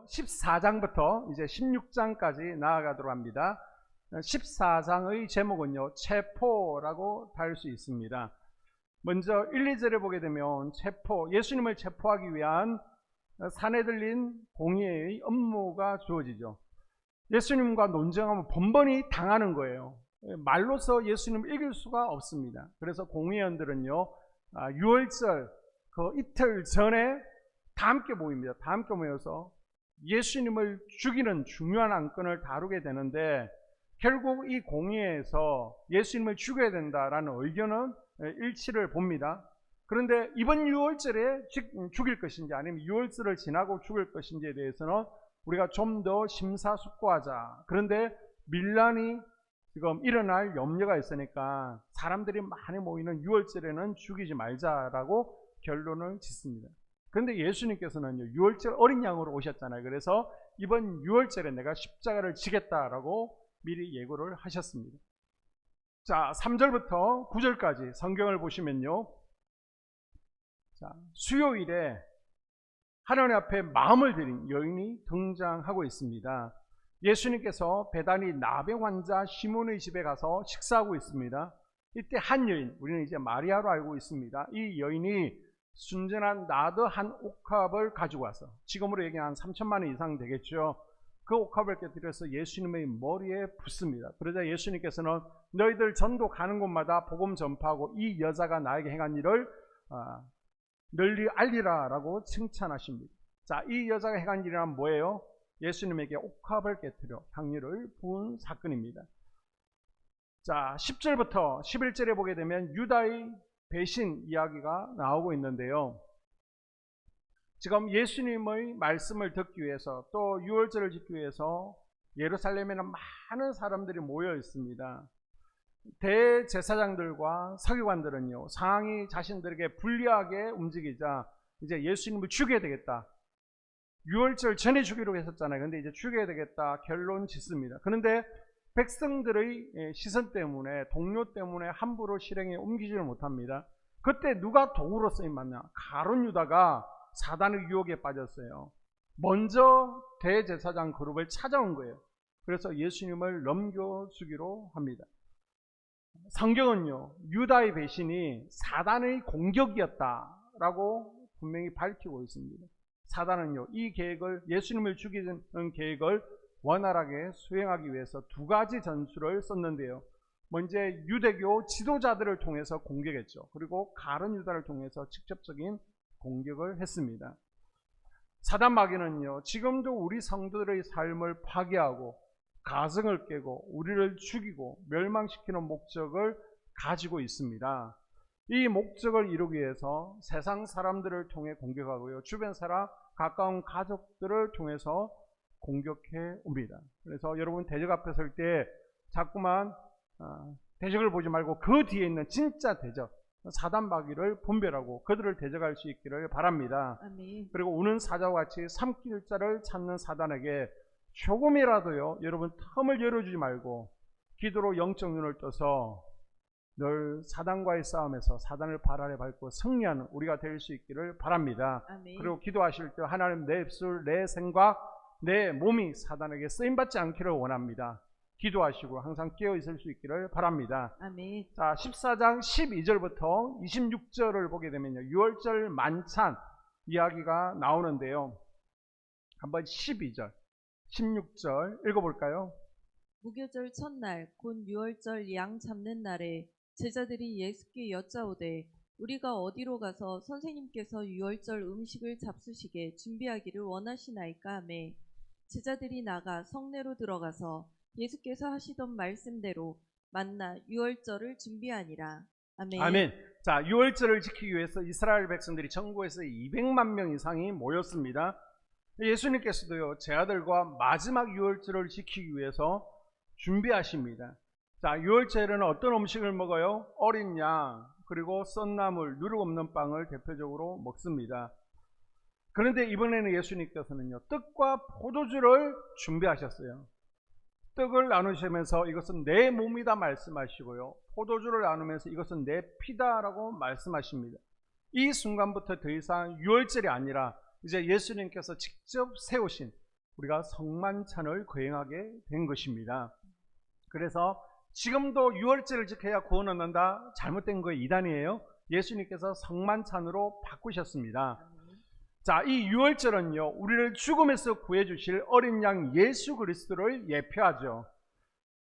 14장부터 이제 16장까지 나아가도록 합니다. 14장의 제목은요, 체포라고 달 수 있습니다. 먼저 1, 2절에 보게 되면 예수님을 체포하기 위한 산에 들린 공의의 업무가 주어지죠. 예수님과 논쟁하면 번번이 당하는 거예요. 말로서 예수님을 이길 수가 없습니다. 그래서 공의원들은요, 6월절 그 이틀 전에 다 함께 모입니다. 다 함께 모여서 예수님을 죽이는 중요한 안건을 다루게 되는데, 결국 이 공의회에서 예수님을 죽여야 된다라는 의견은 일치를 봅니다. 그런데 이번 6월절에 죽일 것인지 아니면 6월절을 지나고 죽일 것인지에 대해서는 우리가 좀 더 심사숙고하자. 그런데 밀란이 지금 일어날 염려가 있으니까 사람들이 많이 모이는 6월절에는 죽이지 말자라고 결론을 짓습니다. 그런데 예수님께서는요, 6월절 어린 양으로 오셨잖아요. 그래서 이번 6월절에 내가 십자가를 지겠다라고 미리 예고를 하셨습니다. 자, 3절부터 9절까지 성경을 보시면요, 자, 수요일에 하나님 앞에 마음을 드린 여인이 등장하고 있습니다. 예수님께서 베다니 나병 환자 시몬의 집에 가서 식사하고 있습니다. 이때 한 여인, 우리는 이제 마리아로 알고 있습니다. 이 여인이 순전한 나드 한 옥합을 가지고 와서, 지금으로 얘기하면 3천만 원 이상 되겠죠. 그 옥합을 깨뜨려서 예수님의 머리에 붓습니다. 그러자 예수님께서는 너희들 전도 가는 곳마다 복음 전파하고 이 여자가 나에게 행한 일을 널리 알리라 라고 칭찬하십니다. 자, 이 여자가 행한 일이란 뭐예요? 예수님에게 옥합을 깨뜨려 향유를 부은 사건입니다. 자, 10절부터 11절에 보게 되면 유다의 배신 이야기가 나오고 있는데요, 지금 예수님의 말씀을 듣기 위해서 또 6월절을 지키기 위해서 예루살렘에는 많은 사람들이 모여 있습니다. 대제사장들과 서기관들은요, 상황이 자신들에게 불리하게 움직이자 이제 예수님을 죽여야 되겠다, 6월절 전에 죽이려고 했었잖아요. 근데 이제 죽여야 되겠다 결론 짓습니다. 그런데 백성들의 시선 때문에, 동료 때문에 함부로 실행에 옮기지를 못합니다. 그때 누가 도구로 쓰임받냐? 가룟 유다가 사단의 유혹에 빠졌어요. 먼저 대제사장 그룹을 찾아온 거예요. 그래서 예수님을 넘겨주기로 합니다. 성경은요, 유다의 배신이 사단의 공격이었다라고 분명히 밝히고 있습니다. 사단은요, 이 계획을, 예수님을 죽이는 계획을 원활하게 수행하기 위해서 두 가지 전술을 썼는데요, 먼저 유대교 지도자들을 통해서 공격했죠. 그리고 가룟 유다를 통해서 직접적인 공격을 했습니다. 사단 마귀는요, 지금도 우리 성도들의 삶을 파괴하고 가정을 깨고 우리를 죽이고 멸망시키는 목적을 가지고 있습니다. 이 목적을 이루기 위해서 세상 사람들을 통해 공격하고요, 주변 사람, 가까운 가족들을 통해서 공격해 옵니다. 그래서 여러분 대적 앞에 설 때 자꾸만 대적을 보지 말고 그 뒤에 있는 진짜 대적, 사단 마귀를 분별하고 그들을 대적할 수 있기를 바랍니다. 아멘. 그리고 우는 사자와 같이 삼킬 자를 찾는 사단에게 조금이라도요, 여러분 틈을 열어주지 말고 기도로 영적 눈을 떠서 늘 사단과의 싸움에서 사단을 발 아래 밟고 승리하는 우리가 될 수 있기를 바랍니다. 아멘. 그리고 기도하실 때 하나님, 내 입술, 내 생각, 내 몸이 사단에게 쓰임받지 않기를 원합니다. 기도하시고 항상 깨어 있을 수 있기를 바랍니다. 아멘. 자, 14장 12절부터 26절을 보게 되면요, 6월절 만찬 이야기가 나오는데요, 한번 12절, 16절 읽어볼까요? 무교절 첫날 곧 6월절 양 잡는 날에 제자들이 예수께 여짜오되 우리가 어디로 가서 선생님께서 6월절 음식을 잡수시게 준비하기를 원하시나이까 하매, 제자들이 나가 성내로 들어가서 예수께서 하시던 말씀대로 만나 6월절을 준비하니라. 아멘. 아멘. 자, 6월절을 지키기 위해서 이스라엘 백성들이 전국에서 200만 명 이상이 모였습니다. 예수님께서도요, 제 아들과 마지막 6월절을 지키기 위해서 준비하십니다. 자, 6월절에는 어떤 음식을 먹어요? 어린 양, 그리고 썬나물, 누룩 없는 빵을 대표적으로 먹습니다. 그런데 이번에는 예수님께서는요, 떡과 포도주를 준비하셨어요. 떡을 나누시면서 이것은 내 몸이다 말씀하시고요, 포도주를 나누면서 이것은 내 피다라고 말씀하십니다. 이 순간부터 더 이상 6월절이 아니라 이제 예수님께서 직접 세우신 우리가 성만찬을 거행하게 된 것입니다. 그래서 지금도 유월절을 지켜야 구원 얻는다? 잘못된 거예요. 이단이에요. 예수님께서 성만찬으로 바꾸셨습니다. 자, 이 유월절은요, 우리를 죽음에서 구해주실 어린 양 예수 그리스도를 예표하죠.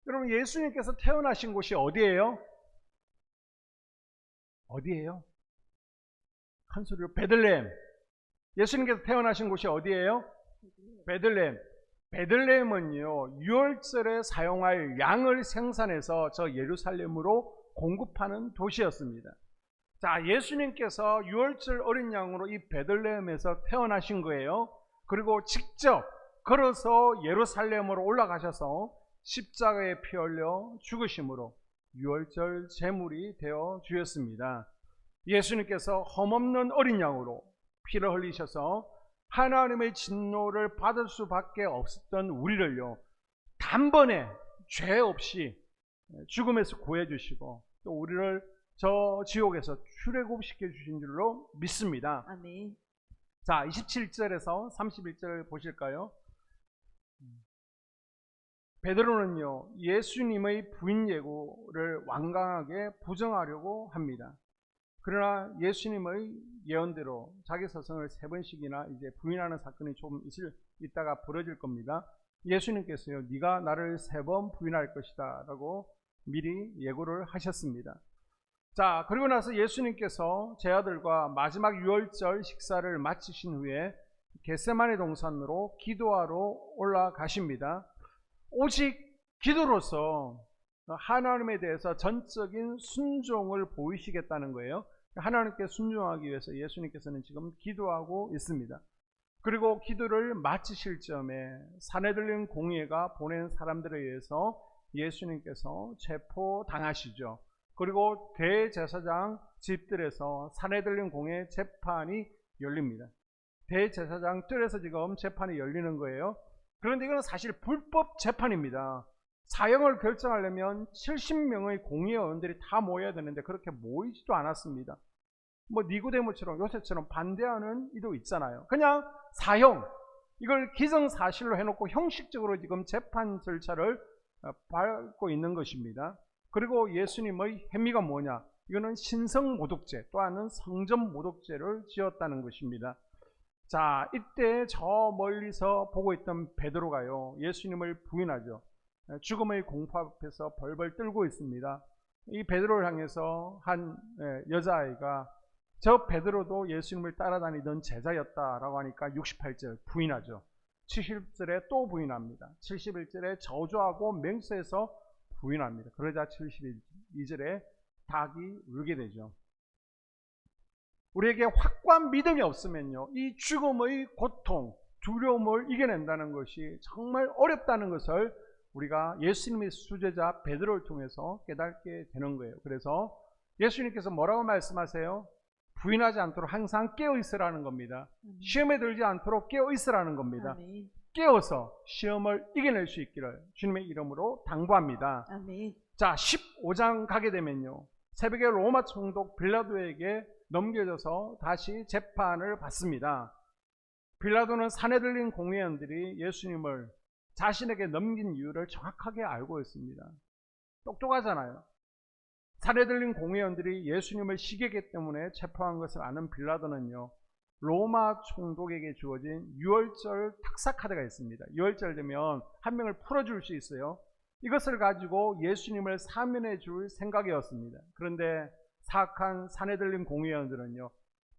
여러분, 예수님께서 태어나신 곳이 어디예요? 어디예요? 큰 소리로 베들레헴. 예수님께서 태어나신 곳이 어디예요? 베들레헴. 베들레헴은요, 유월절에 사용할 양을 생산해서 저 예루살렘으로 공급하는 도시였습니다. 자, 예수님께서 유월절 어린 양으로 이 베들레헴에서 태어나신 거예요. 그리고 직접 걸어서 예루살렘으로 올라가셔서 십자가에 피 흘려 죽으심으로 유월절 제물이 되어 주셨습니다. 예수님께서 흠없는 어린 양으로 피를 흘리셔서 하나님의 진노를 받을 수밖에 없었던 우리를요, 단번에 죄 없이 죽음에서 구해주시고 또 우리를 저 지옥에서 출애굽시켜 주신 줄로 믿습니다. 아멘. 자, 27절에서 31절 보실까요? 베드로는요, 예수님의 부인 예고를 완강하게 부정하려고 합니다. 그러나 예수님의 예언대로 자기 서성을 3번씩이나 이제 부인하는 사건이 좀 이따가 벌어질 겁니다. 예수님께서요, 네가 나를 3번 부인할 것이다 라고 미리 예고를 하셨습니다. 자, 그리고 나서 예수님께서 제 아들과 마지막 유월절 식사를 마치신 후에 겟세마네 동산으로 기도하러 올라가십니다. 오직 기도로서 하나님에 대해서 전적인 순종을 보이시겠다는 거예요. 하나님께 순종하기 위해서 예수님께서는 지금 기도하고 있습니다. 그리고 기도를 마치실 점에 사내들린 공회가 보낸 사람들에 의해서 예수님께서 체포당하시죠. 그리고 대제사장 집들에서 사내들린 공회 재판이 열립니다. 대제사장 뜰에서 지금 재판이 열리는 거예요. 그런데 이건 사실 불법 재판입니다. 사형을 결정하려면 70명의 공의원들이 다 모여야 되는데 그렇게 모이지도 않았습니다. 뭐 니고데모처럼 요새처럼 반대하는 이도 있잖아요. 그냥 사형, 이걸 기정사실로 해놓고 형식적으로 지금 재판 절차를 밟고 있는 것입니다. 그리고 예수님의 혐의가 뭐냐? 이거는 신성모독죄, 또 하나는 성전모독죄를 지었다는 것입니다. 자, 이때 저 멀리서 보고 있던 베드로가요, 예수님을 부인하죠. 죽음의 공포 앞에서 벌벌 떨고 있습니다. 이 베드로를 향해서 한 여자아이가 저 베드로도 예수님을 따라다니던 제자였다라고 하니까 68절 부인하죠. 70절에 또 부인합니다. 71절에 저주하고 맹세해서 부인합니다. 그러자 72절에 닭이 울게 되죠. 우리에게 확고한 믿음이 없으면요, 이 죽음의 고통, 두려움을 이겨낸다는 것이 정말 어렵다는 것을 우리가 예수님의 수제자 베드로를 통해서 깨닫게 되는 거예요. 그래서 예수님께서 뭐라고 말씀하세요? 부인하지 않도록 항상 깨어 있으라는 겁니다. 시험에 들지 않도록 깨어 있으라는 겁니다. 아멘. 깨어서 시험을 이겨낼 수 있기를 주님의 이름으로 당부합니다. 아멘. 자, 15장 가게 되면요, 새벽에 로마 총독 빌라도에게 넘겨져서 다시 재판을 받습니다. 빌라도는 사내들린 공회원들이 예수님을 자신에게 넘긴 이유를 정확하게 알고 있습니다. 똑똑하잖아요. 사내들린 공회원들이 예수님을 시기했기 때문에 체포한 것을 아는 빌라도는요, 로마 총독에게 주어진 유월절 특사 카드가 있습니다. 유월절 되면 한 명을 풀어줄 수 있어요. 이것을 가지고 예수님을 사면해 줄 생각이었습니다. 그런데 사악한 사내들린 공회원들은요,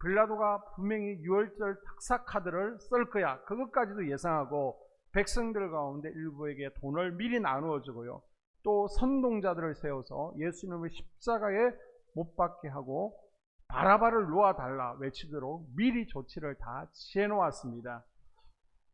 빌라도가 분명히 유월절 특사 카드를 쓸 거야, 그것까지도 예상하고 백성들 가운데 일부에게 돈을 미리 나누어 주고요, 또 선동자들을 세워서 예수님을 십자가에 못 박게 하고 바라바를 놓아달라 외치도록 미리 조치를 다 취해 놓았습니다.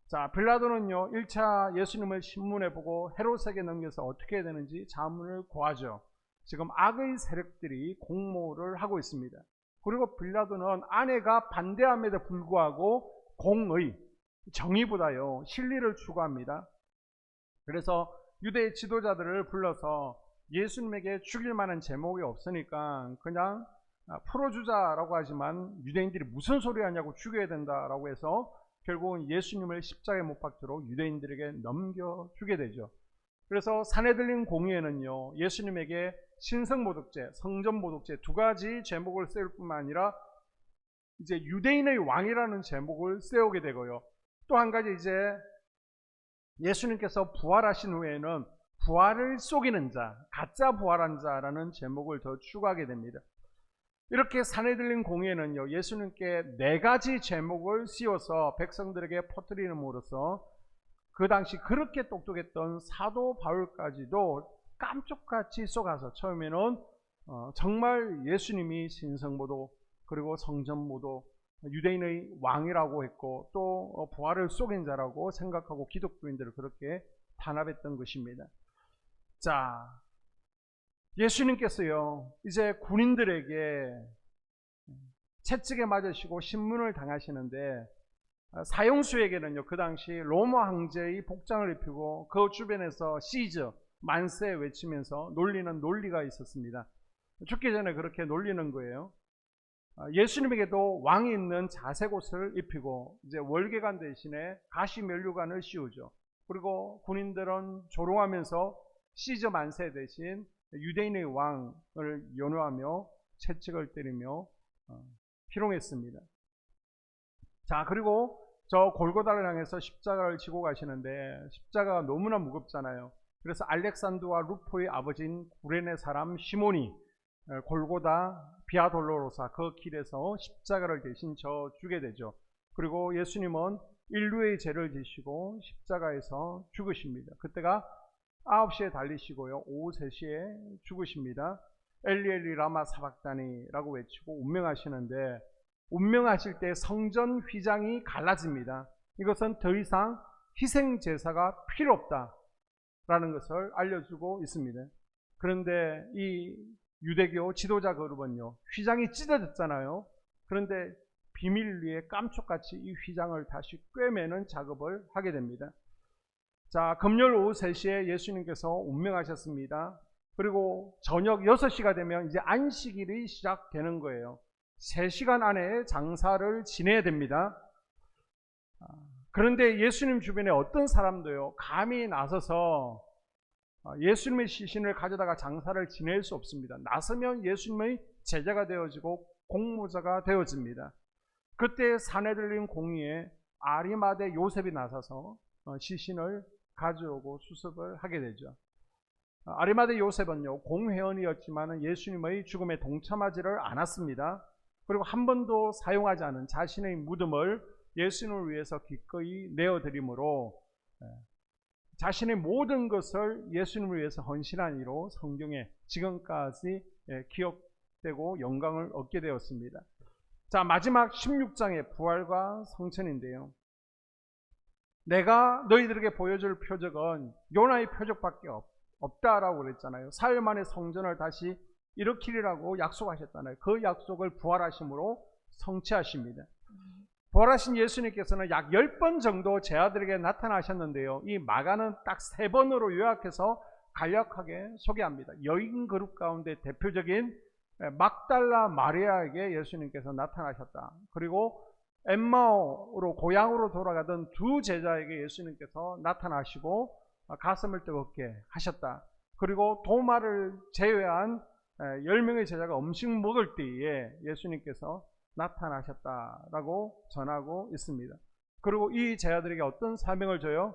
자, 빌라도는요, 1차 예수님을 신문해 보고 헤롯에게 넘겨서 어떻게 해야 되는지 자문을 구하죠. 지금 악의 세력들이 공모를 하고 있습니다. 그리고 빌라도는 아내가 반대함에도 불구하고 공의, 정의보다요 실리를 추구합니다. 그래서 유대 지도자들을 불러서 예수님에게 죽일 만한 제목이 없으니까 그냥 풀어주자라고 하지만 유대인들이 무슨 소리 하냐고 죽여야 된다라고 해서 결국은 예수님을 십자가에 못 박도록 유대인들에게 넘겨주게 되죠. 그래서 산헤드린 공의회는요, 예수님에게 신성모독죄, 성전모독죄 두 가지 제목을 세울 뿐만 아니라 이제 유대인의 왕이라는 제목을 세우게 되고요. 또 한 가지 이제 예수님께서 부활하신 후에는 부활을 속이는 자, 가짜 부활한 자라는 제목을 더 추가하게 됩니다. 이렇게 산헤드린 공의회는요, 예수님께 네 가지 제목을 씌워서 백성들에게 퍼뜨리는으로써 그 당시 그렇게 똑똑했던 사도 바울까지도 깜짝같이 속아서 처음에는 정말 예수님이 신성모독 그리고 성전모독 유대인의 왕이라고 했고 또 부활을 속인 자라고 생각하고 기독교인들을 그렇게 탄압했던 것입니다. 자, 예수님께서요 이제 군인들에게 채찍에 맞으시고 신문을 당하시는데 사형수에게는요 그 당시 로마 황제의 복장을 입히고 그 주변에서 시저 만세 외치면서 놀리는 논리가 있었습니다. 죽기 전에 그렇게 놀리는 거예요. 예수님에게도 왕이 있는 자색옷을 입히고 이제 월계관 대신에 가시면류관을 씌우죠. 그리고 군인들은 조롱하면서 시저 만세 대신 유대인의 왕을 연호하며 채찍을 때리며 희롱했습니다. 자, 그리고 저 골고다를 향해서 십자가를 지고 가시는데 십자가가 너무나 무겁잖아요. 그래서 알렉산드와 루포의 아버지인 구레네 사람 시몬이 골고다 비아돌로로사 그 길에서 십자가를 대신 져 주게 되죠. 그리고 예수님은 인류의 죄를 지시고 십자가에서 죽으십니다. 그때가 9시에 달리시고요. 오후 3시에 죽으십니다. 엘리 엘리 라마 사박다니라고 외치고 운명하시는데 운명하실 때 성전 휘장이 갈라집니다. 이것은 더 이상 희생 제사가 필요 없다라는 것을 알려주고 있습니다. 그런데 이 유대교 지도자 그룹은요, 휘장이 찢어졌잖아요. 그런데 비밀 위에 깜짝같이 이 휘장을 다시 꿰매는 작업을 하게 됩니다. 자, 금요일 오후 3시에 예수님께서 운명하셨습니다. 그리고 저녁 6시가 되면 이제 안식일이 시작되는 거예요. 3시간 안에 장사를 지내야 됩니다. 그런데 예수님 주변에 어떤 사람도요, 감히 나서서 예수님의 시신을 가져다가 장사를 지낼 수 없습니다. 나서면 예수님의 제자가 되어지고 공모자가 되어집니다. 그때 산헤드린 공의에 아리마대 요셉이 나서서 시신을 가져오고 수습을 하게 되죠. 아리마대 요셉은요, 공회원이었지만 예수님의 죽음에 동참하지를 않았습니다. 그리고 한 번도 사용하지 않은 자신의 무덤을 예수님을 위해서 기꺼이 내어드림으로 자신의 모든 것을 예수님을 위해서 헌신한 이로 성경에 지금까지 기억되고 영광을 얻게 되었습니다. 자, 마지막 16장의 부활과 성천인데요. 내가 너희들에게 보여줄 표적은 요나의 표적밖에 없다라고 그랬잖아요. 사흘 만에 성전을 다시 일으키리라고 약속하셨잖아요. 그 약속을 부활하심으로 성취하십니다. 부활하신 예수님께서는 약 10번 정도 제 아들에게 나타나셨는데요. 이 마가는 딱 3번으로 요약해서 간략하게 소개합니다. 여인 그룹 가운데 대표적인 막달라 마리아에게 예수님께서 나타나셨다. 그리고 엠마오로 고향으로 돌아가던 두 제자에게 예수님께서 나타나시고 가슴을 뜨겁게 하셨다. 그리고 도마를 제외한 10명의 제자가 음식 먹을 때에 예수님께서 나타나셨다라고 전하고 있습니다. 그리고 이 제자들에게 어떤 사명을 줘요?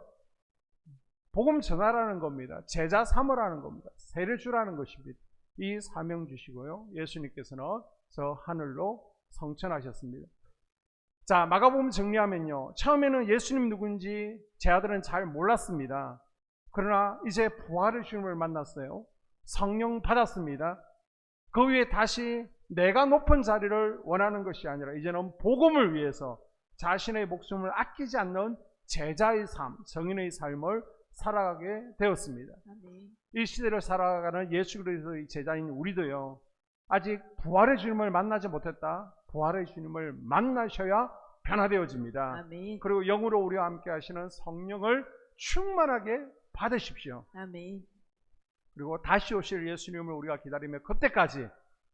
복음 전하라는 겁니다. 제자 삼으라는 겁니다. 세례 주라는 것입니다. 이 사명 주시고요. 예수님께서는 저 하늘로 성천하셨습니다. 자, 마가복음 정리하면요. 처음에는 예수님 누군지 제자들은 잘 몰랐습니다. 그러나 이제 부활의 주님을 만났어요. 성령 받았습니다. 그 위에 다시 내가 높은 자리를 원하는 것이 아니라 이제는 복음을 위해서 자신의 목숨을 아끼지 않는 제자의 삶, 성인의 삶을 살아가게 되었습니다. 이 시대를 살아가는 예수 그리스도의 제자인 우리도요, 아직 부활의 주님을 만나지 못했다. 부활의 주님을 만나셔야 변화되어집니다. 아멘. 그리고 영으로 우리와 함께 하시는 성령을 충만하게 받으십시오. 아멘. 그리고 다시 오실 예수님을 우리가 기다리며 그때까지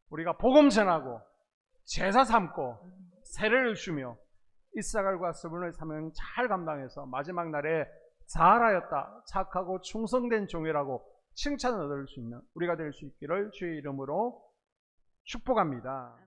우리가 복음 전하고 제사 삼고 세례를 주며 이사갈과 스불론의 사명 잘 감당해서 마지막 날에 잘하였다, 착하고 충성된 종이라고 칭찬을 얻을 수 있는 우리가 될 수 있기를 주의 이름으로 축복합니다.